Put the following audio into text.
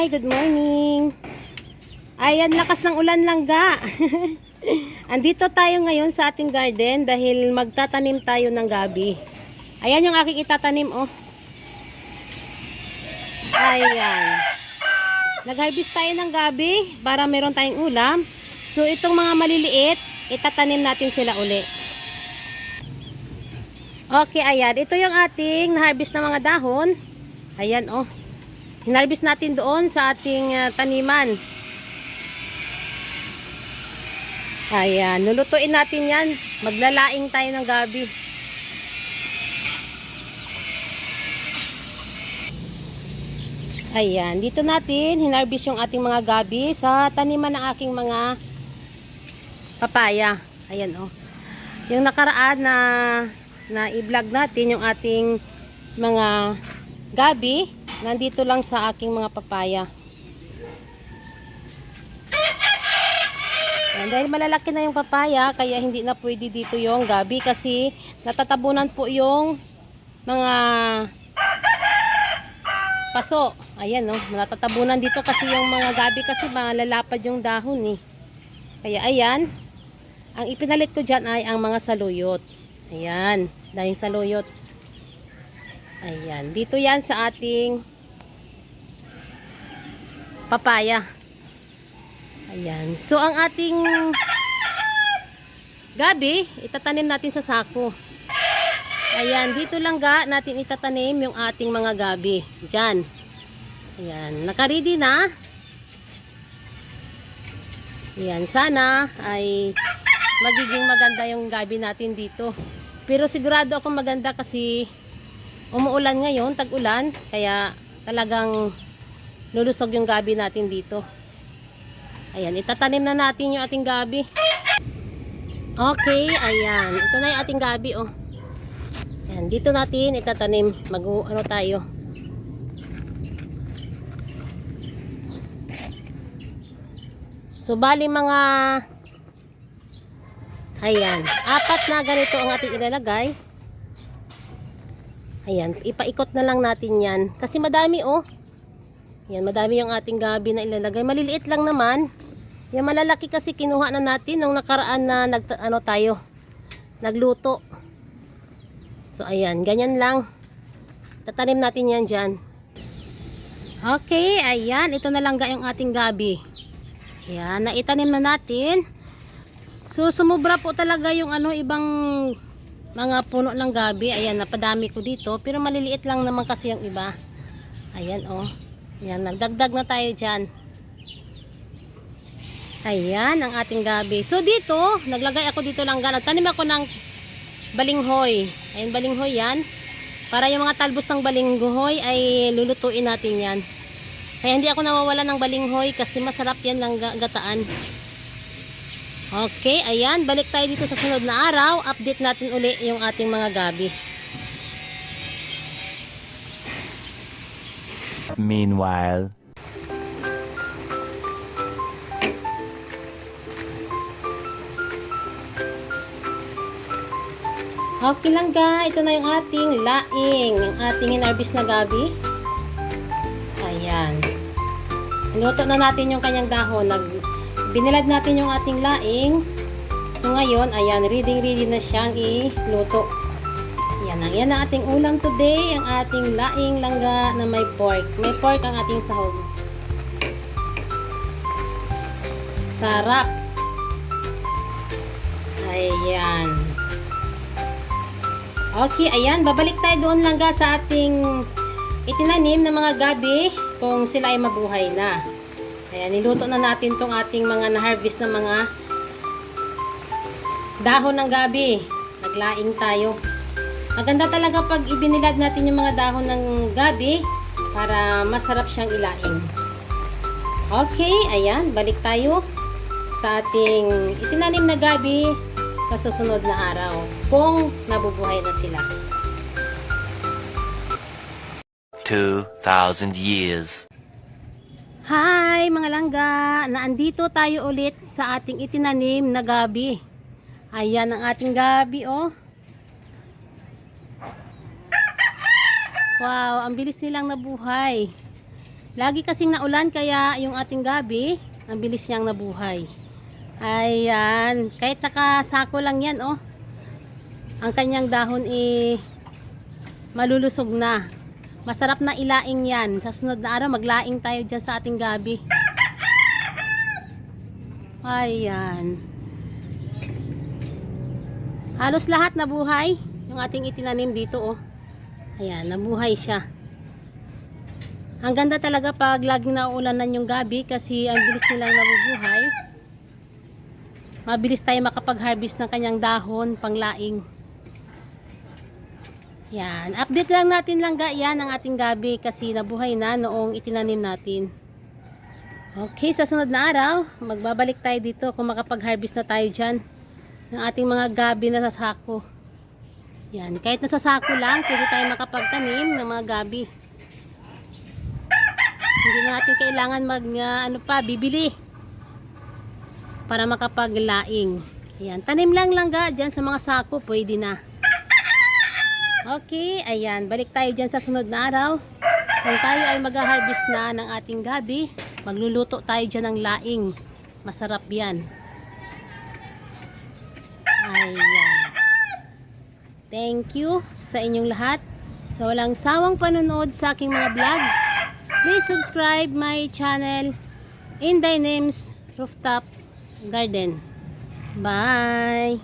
Hi, good morning. Ayan, lakas ng ulan langga. Andito tayo ngayon sa ating garden dahil magtatanim tayo ng gabi. Ayan yung aking itatanim, oh. Ayan. Nag-harvest tayo ng gabi para meron tayong ulam. So, itong mga maliliit, itatanim natin sila uli. Okay, ayan. Ito yung ating na-harvest na mga dahon. Ayan, oh. Hinarvest natin doon sa ating taniman. Ayan, lulutuin natin yan. Maglalaing tayo ng gabi. Ayan, dito natin hinarvest yung ating mga gabi sa taniman ng aking mga papaya. Ayan, oh. Yung nakaraan na i-vlog natin yung ating mga gabi, nandito lang sa aking mga papaya. And dahil malalaki na yung papaya, kaya hindi na pwede dito yung gabi kasi natatabunan po yung mga paso. Ayan, no, natatabunan dito kasi yung mga gabi kasi malalapad yung dahon eh. Kaya ayan, ang ipinalit ko dyan ay ang mga saluyot. Ayan, dahil saluyot. Ayan, dito yan sa ating papaya. Ayan, so ang ating gabi, itatanim natin sa sako. Ayan, dito lang natin itatanim yung ating mga gabi. Diyan. Ayan, naka-ready na. Ayan, sana ay magiging maganda yung gabi natin dito. Pero sigurado ako maganda kasi umuulan ngayon, tag-ulan, kaya talagang lulusog yung gabi natin dito. Ayan, itatanim na natin yung ating gabi. Okay, ayan. Ito na yung ating gabi, oh. Ayan, dito natin itatanim. Ano tayo? So, bali mga ayan, 4 na ganito ang ating ilalagay. Ayan, ipaikot na lang natin yan. Kasi madami, oh. Ayan, madami yung ating gabi na ilalagay. Maliliit lang naman. Yung malalaki kasi kinuha na natin nung nakaraan na nagluto. So, ayan, ganyan lang. Tatanim natin yan dyan. Okay, ayan. Ito na lang yung ating gabi. Ayan, naitanim na natin. So, sumubra po talaga yung ibang mga puno ng gabi. Ayan, napadami ko dito. Pero maliliit lang naman kasi yung iba. Ayan, oh. Ayan, nagdagdag na tayo dyan. Ayan, ang ating gabi. So, dito, naglagay ako dito lang. Nagtanim ako ng balinghoy. Ayan, balinghoy yan. Para yung mga talbos ng balinghoy ay lulutuin natin yan. Kaya hindi ako nawawala ng balinghoy kasi masarap yan ng gataan. Okay, ayan. Balik tayo dito sa sunod na araw. Update natin uli yung ating mga gabi. Meanwhile. Okay lang ga. Ito na yung ating laing. Yung ating hinarvest na gabi. Ayan. Iluto na natin yung kanyang dahon. Binilad natin yung ating laing. So ngayon, ayan, ready na siyang iluto. Yan ang ating ulam today. Ang ating laing langga na may pork. May pork ang ating sahog. Sarap. Ayan. Okay, ayan. Babalik tayo doon langga sa ating itinanim na mga gabi kung sila ay mabuhay na. Ayan, niluto na natin tong ating mga na-harvest na mga dahon ng gabi. Naglaing tayo. Maganda talaga pag ibinilad natin yung mga dahon ng gabi para masarap siyang ilaing. Okay, ayan. Balik tayo sa ating itinanim na gabi sa susunod na araw kung nabubuhay na sila. 2,000 years. Hi mga langga! Naandito tayo ulit sa ating itinanim na gabi. Ayan ang ating gabi, oh. Wow, ang bilis nilang nabuhay. Lagi kasing naulan kaya yung ating gabi, ang bilis niyang nabuhay. Ayan, kahit nakasako lang yan, oh. Ang kanyang dahon malulusog na. Masarap na ilaing yan. Sa sunod na araw, maglaing tayo dyan sa ating gabi. Ayan. Halos lahat nabuhay. Yung ating itinanim dito, oh. Ayan, nabuhay siya. Ang ganda talaga pag laging nauulanan yung gabi kasi ang bilis nilang nabubuhay. Mabilis tayo makapag-harvest ng kanyang dahon, panglaing. Yan, update lang natin lang yan ang ating gabi kasi nabuhay na noong itinanim natin. Okay, sa sunod na araw, magbabalik tayo dito kung makapag-harvest na tayo dyan ng ating mga gabi na sa sako. Yan, kahit nasa sako lang, pwede tayo makapagtanim ng mga gabi. Hindi na natin kailangan bibili para makapaglaing. Yan, tanim lang dyan sa mga sako, pwede na. Okay, ayan. Balik tayo dyan sa sunod na araw. Kung tayo ay mag-harvest na ng ating gabi, magluluto tayo dyan ng laing. Masarap yan. Ayan. Thank you sa inyong lahat. Sa walang sawang panonood sa aking mga vlog. Please subscribe my channel, Inday Names Rooftop Garden. Bye!